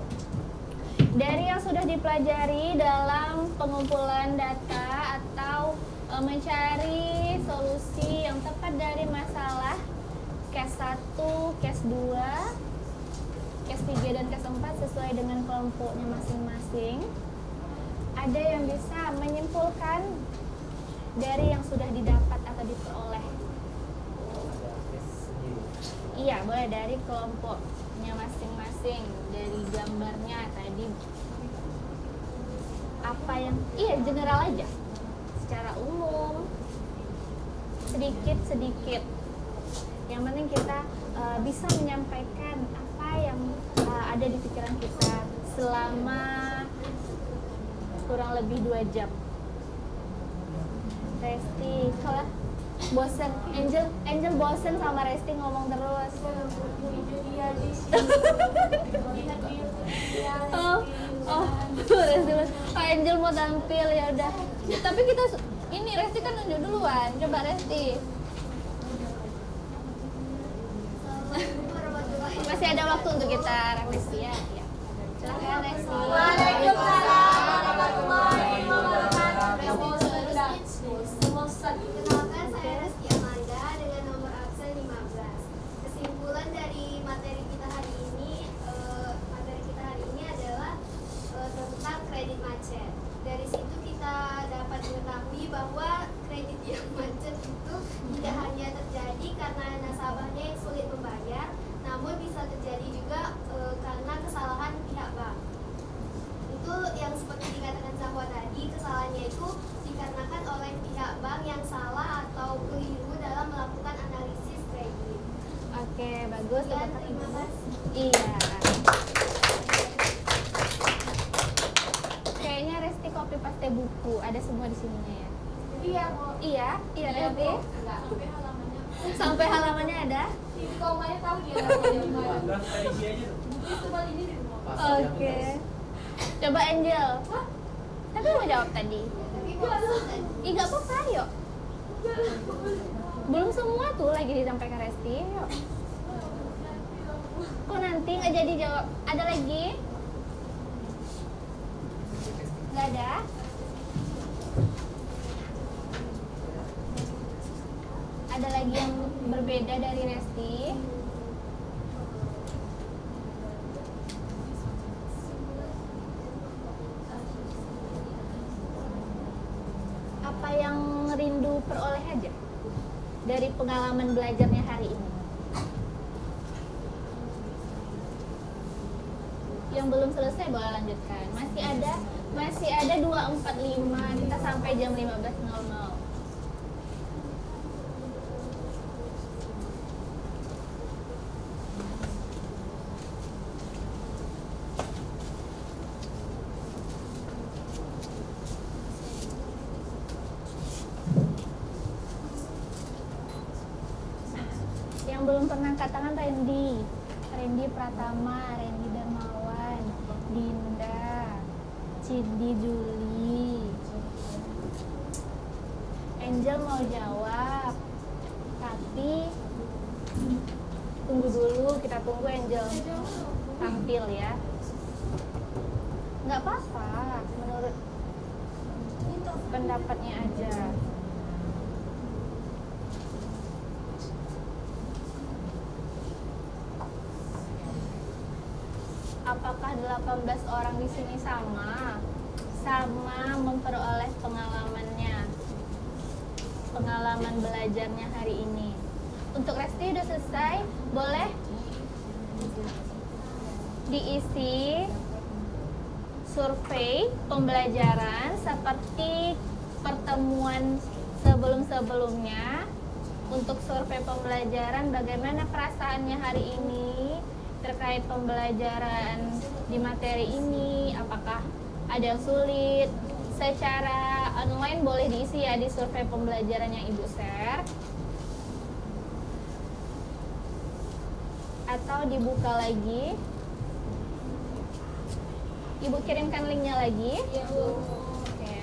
Dari yang sudah dipelajari dalam pengumpulan data atau mencari solusi yang tepat dari masalah case 1, case 2, case 3 dan case 4 sesuai dengan kelompoknya masing-masing. Ada yang bisa menyimpulkan dari yang sudah didapat atau diperoleh? Iya, boleh dari kelompoknya masing-masing, dari gambarnya tadi. Apa yang, general aja, secara umum, sedikit-sedikit. Yang penting kita bisa menyampaikan apa yang ada di pikiran kita selama kurang lebih 2 jam. Resti, kalau bosen, Angel bosen sama Resti ngomong terus. Resti, Angel mau tampil, ya udah. Tapi kita ini Resti kan nunjuk duluan, coba Resti. Masih ada waktu untuk kita revisi ya. Silakan Resti. Waalaikumsalam warahmatullahi wabarakatuh. Kenalkan, saya Resti Amanda dengan nomor absen 15. Kesimpulan dari materi kita hari ini adalah tentang kredit macet. Dari situ kita dapat mengetahui bahwa kredit yang macet itu tidak hanya terjadi karena nasabahnya yang sulit membayar, namun bisa terjadi juga karena kesalahan pihak bank. Itu yang seperti dikatakan Zahwa tadi, kesalahannya itu dikarenakan oleh pihak bank yang salah atau keliru dalam melakukan analisis kredit. Oke, bagus. Dan terima kasih. Iya. Kayaknya Resti copy paste buku, ada semua di sininya ya. Iya kok. Iya Resti. Enggak sampai halamannya. Sampai halamannya ada. Di komanya tahu dia halamannya mana. Daftar isi aja tuh. Itu kali ini di rumah. Oke. Coba Angel. Tapi mau jawab tadi. Ih, nggak apa-apa, yuk. Belum semua tuh lagi disampaikan Resti, yuk. Kok nanti nggak jadi jawab? Ada lagi? Nggak ada? Ada lagi yang berbeda dari Resti? Apa yang rindu peroleh aja dari pengalaman belajarnya hari ini? Yang belum selesai boleh lanjutkan. Masih ada 245. Kita sampai jam 15.00. Yang belum pernah angkat tangan Randy Pratama, Randy Darmawan, Dinda, Cindy Juli, Angel mau jawab, tapi tunggu dulu, kita tunggu Angel tampil ya. Nggak apa-apa, menurut pendapatnya aja. Apakah 18 orang di sini sama memperoleh pengalaman belajarnya hari ini? Untuk Resti udah selesai, boleh diisi survei pembelajaran seperti pertemuan sebelum-sebelumnya. Untuk survei pembelajaran, bagaimana perasaannya hari ini terkait pembelajaran di materi ini, apakah ada yang sulit? Secara online boleh diisi ya di survei pembelajaran yang Ibu share, atau dibuka lagi. Ibu kirimkan linknya lagi. Iya, Bu. Oke.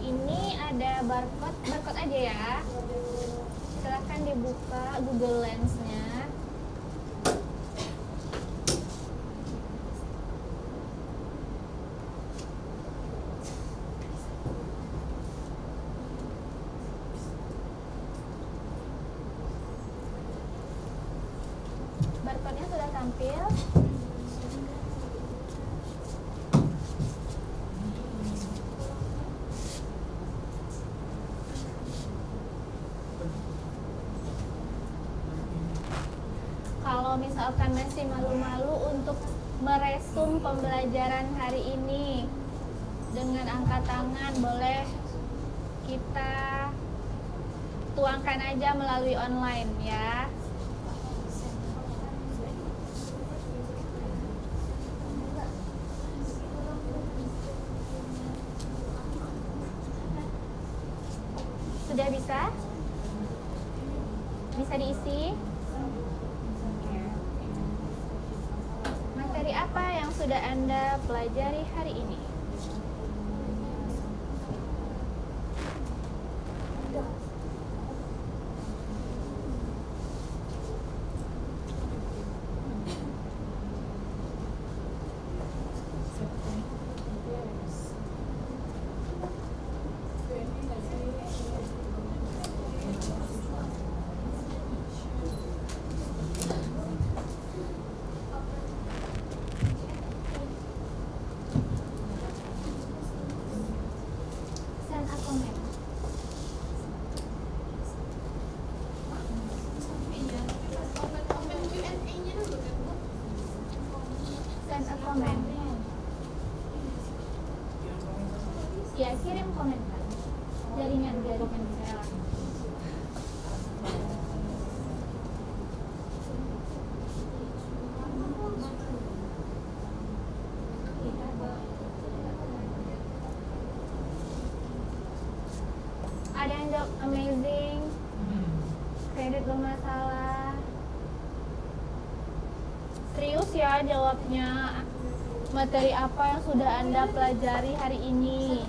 Ini ada barcode aja ya. Silahkan dibuka Google Lens-nya. Barcode-nya sudah tampil. Kalau misalkan masih malu-malu untuk meresum pembelajaran hari ini dengan angkat tangan, boleh kita tuangkan aja melalui online ya. Sudah bisa? Bisa diisi? Materi apa yang sudah Anda pelajari hari ini? Send a comment. Send a comment. Ya, kirim komentar. Jaringan bisa. Ada yang jawab amazing, kredit bermasalah. Serius ya jawabnya. Materi apa yang sudah Anda pelajari hari ini?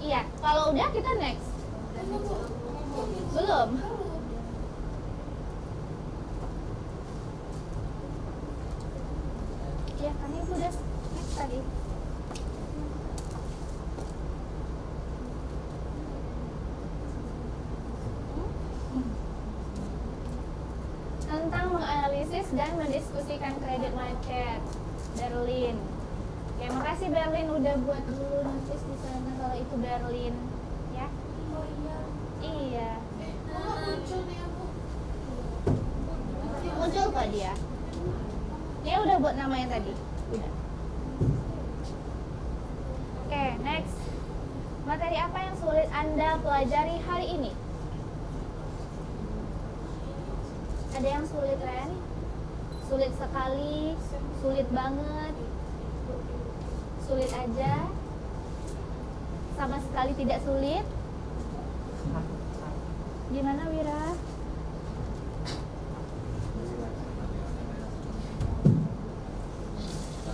Iya, kalau udah kita next. Belum. Ya kan ibu udah next tadi. Tentang menganalisis dan mendiskusikan kredit macet, Berlin. Oke, makasih Berlin udah buat dulu notis di sana kalau itu Berlin, ya. Oh iya. Iya. Kok muncul nih aku? Muncul kok dia. Dia udah buat namanya tadi. Udah. Oke, next. Materi apa yang sulit Anda pelajari hari ini? Ada yang sulit, Ren? Sulit sekali, sulit banget, sulit aja, sama sekali tidak sulit. Gimana Wira?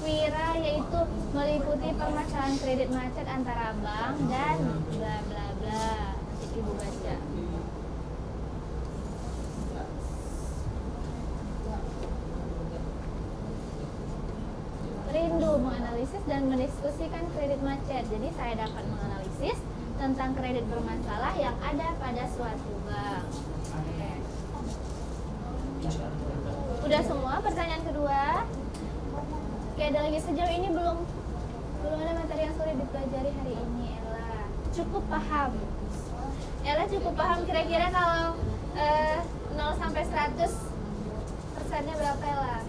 Wira yaitu meliputi permasalahan kredit macet antara bank dan bla bla bla. Nanti ibu baca. Rindu menganalisis dan mendiskusikan kredit macet. Jadi saya dapat menganalisis tentang kredit bermasalah yang ada pada suatu bank. Oke. Udah semua pertanyaan kedua? Oke, ada lagi sejauh ini belum ada materi yang sulit dipelajari hari ini, Ella. Cukup paham. Ella cukup paham kira-kira kalau 0 sampai 100 persennya berapa, Ella?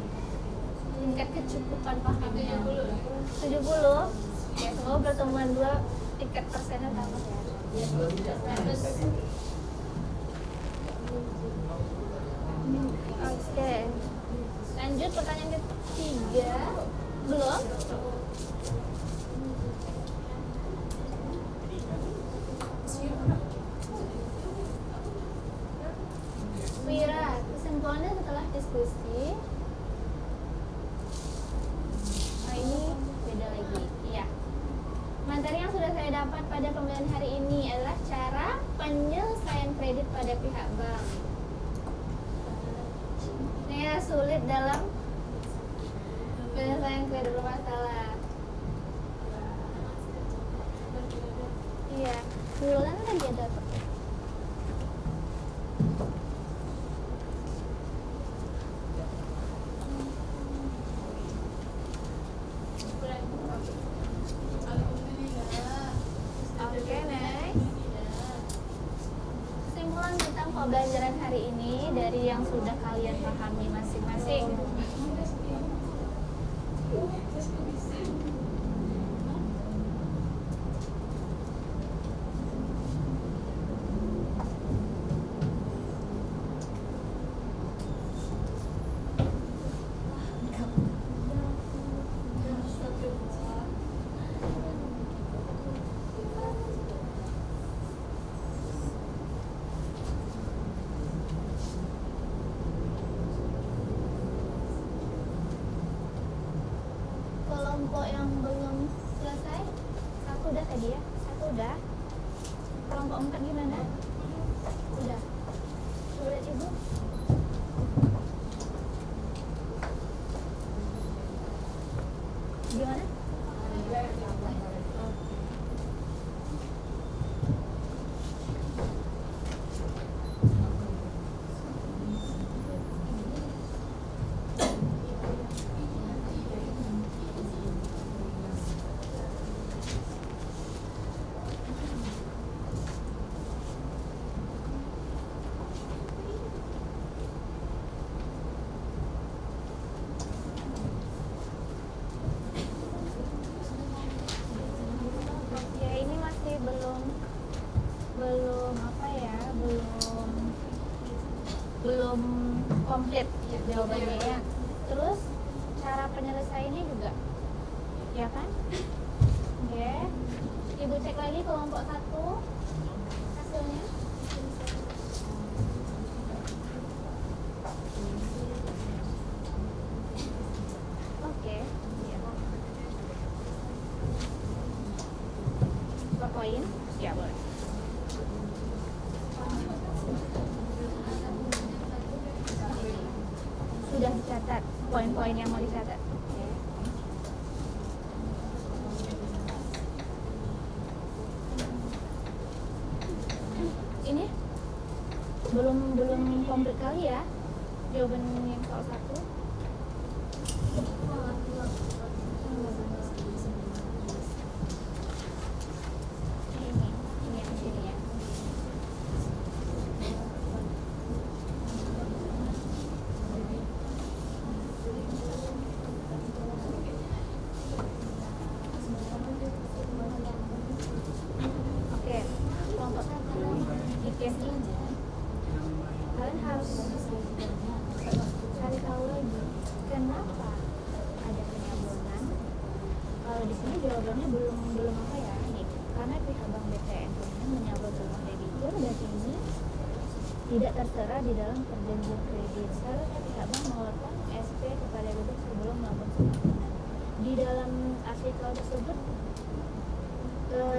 Tingkat kecukupan pahamnya 70. Ya, semoga pertemuan 2 tingkat persennya tambah ya. Oke. Lanjut pertanyaan ketiga. Belum? Wira, kesimpulannya setelah diskusi. Ini beda lagi. Iya. Materi yang sudah saya dapat pada pembelajaran hari ini adalah cara penyelesaian kredit pada pihak bank. Ini sulit dalam penyelesaian kredit bermasalah. Iya. Dulu kan dia dapat. Oke, next. Kesimpulan tentang pembelajaran hari ini dari yang sudah kalian pahami masing-masing. Kelompok yang belum selesai, satu udah tadi ya, satu udah. Kelompok 4 gimana? Udah. Sulit ibu? Gimana? Ya ini masih belum apa ya, belum komplit jawabannya ya. Terus cara penyelesaiannya juga, ya kan? Oke, ibu cek lagi kelompok 1 hasilnya. Oke, ya. Berapa poin? Ya boleh. Sudah dicatat poin-poin yang mau dicatat. Ini belum komplit kali ya jawaban yang soal 1. Ini yang sini ya. Oke, kelompok 1 di case ini kalian harus cari tahu lagi kenapa ada penyablonan. Kalau di sini jawabannya belum apa ya ini, karena pihak bank BTN ini menyablon rumah debitur dan ini tidak tertera di dalam perjanjian kredit karena pihak bank mengeluarkan SP kepada debitur sebelum melakukan penyablonan. Di dalam artikel tersebut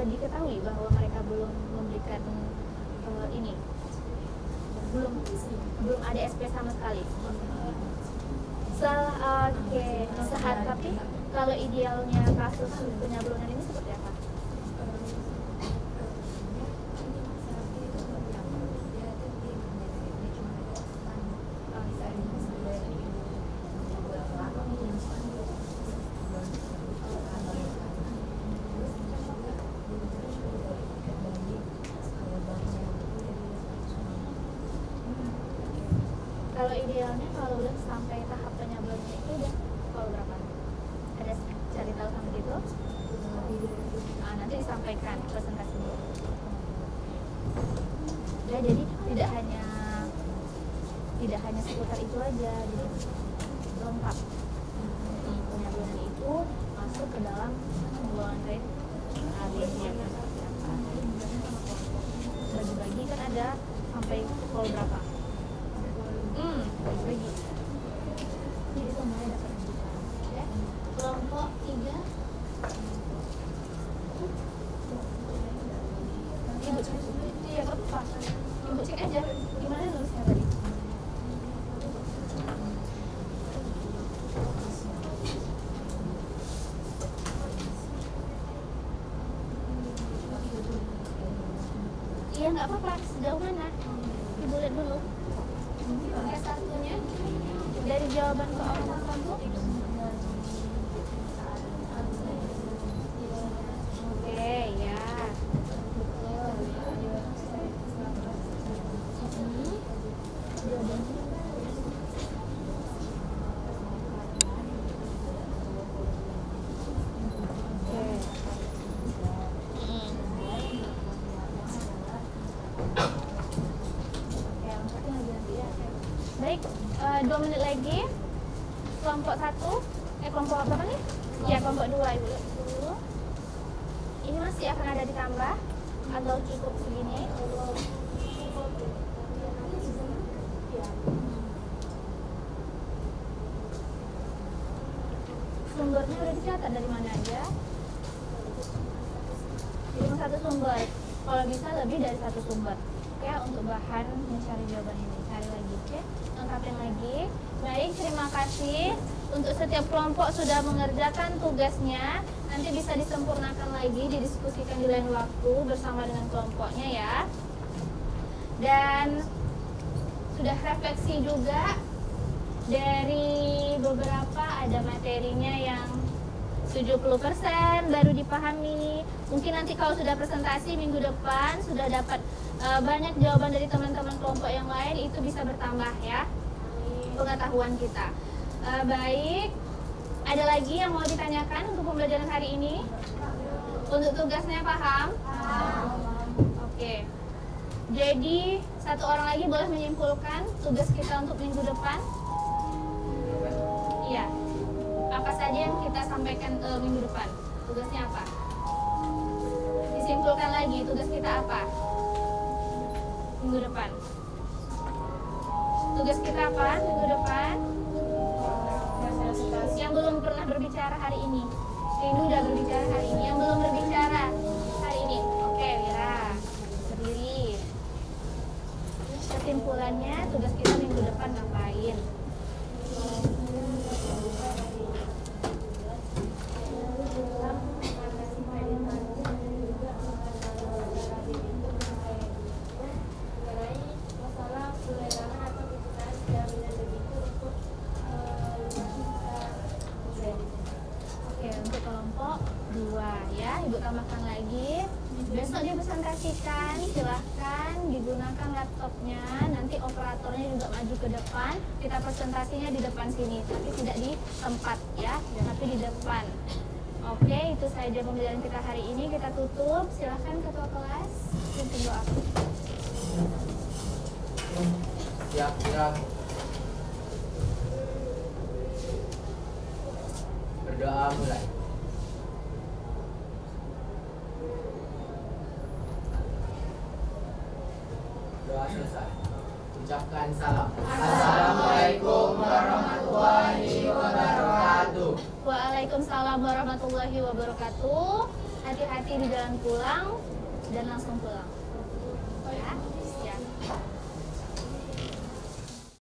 diketahui bahwa mereka belum memberikan ini belum ada SP sama sekali. Tapi kalau idealnya kasus penyablonan ini seperti apa? Kalau idealnya kalau udah sampai tahap penyablonan itu udah kalau berapa? Ada cari tahu sampai itu? Nah, nanti disampaikan presentasinya. Ya, jadi tidak hanya seputar itu aja, jadi lengkap. Penyablonan itu masuk ke dalam pengelolaan rate ABC-nya seperti apa. Bagi-bagi kan ada sampai call berapa? Bagi. Jadi semuanya dapat ya. Kelompok 3 Ibu cek. Iya, apa? Ibu cek aja. Gimana nulisnya tadi? Iya, nggak apa-apa. Sejauh mana? Ibu lihat dulu. Yang satunya dari jawaban soal nomor 1. Oke, ya. Baik, 2 menit lagi. Kelompok 1, kelompok apa nih? Ya, kelompok 2 Ibu lihat dulu. Ini masih akan ada ditambah atau cukup segini? Sumbernya udah dicatat dari mana aja? Cuma 1 sumber. Kalau bisa lebih dari 1 sumber. Ya, untuk bahan mencari jawaban ini. Cari lagi, oke? Lengkapin lagi. Baik, terima kasih. Untuk setiap kelompok sudah mengerjakan tugasnya. Nanti bisa disempurnakan lagi, didiskusikan di lain waktu bersama dengan kelompoknya ya. Dan sudah refleksi juga dari beberapa ada materinya yang 70% baru dipahami. Mungkin nanti kalau sudah presentasi minggu depan sudah dapat banyak jawaban dari teman-teman kelompok yang lain, itu bisa bertambah ya pengetahuan kita. Baik, ada lagi yang mau ditanyakan untuk pembelajaran hari ini? Untuk tugasnya paham? Oke. Jadi 1 orang lagi boleh menyimpulkan tugas kita untuk minggu depan? Iya. Apa saja yang kita sampaikan minggu depan? Tugasnya apa? Disimpulkan lagi, tugas kita apa? Minggu depan. Tugas kita apa minggu depan? Yang belum pernah berbicara hari ini. Rindu udah berbicara hari ini. Yang belum berbicara hari ini. Oke, Wira. Berdiri. dikonsentrasikan, silahkan digunakan laptopnya. Nanti operatornya juga maju ke depan. Kita presentasinya di depan sini, tapi tidak di tempat ya, tapi di depan. Oke, itu saja pembelajaran kita hari ini. Kita tutup. Silahkan ketua kelas pimpin doa. Siap. Berdoa mulai. Doa selesai. Ucapkan salam. Assalamualaikum warahmatullahi wabarakatuh. Waalaikumsalam warahmatullahi wabarakatuh. Hati-hati di jalan pulang dan langsung pulang. Ya.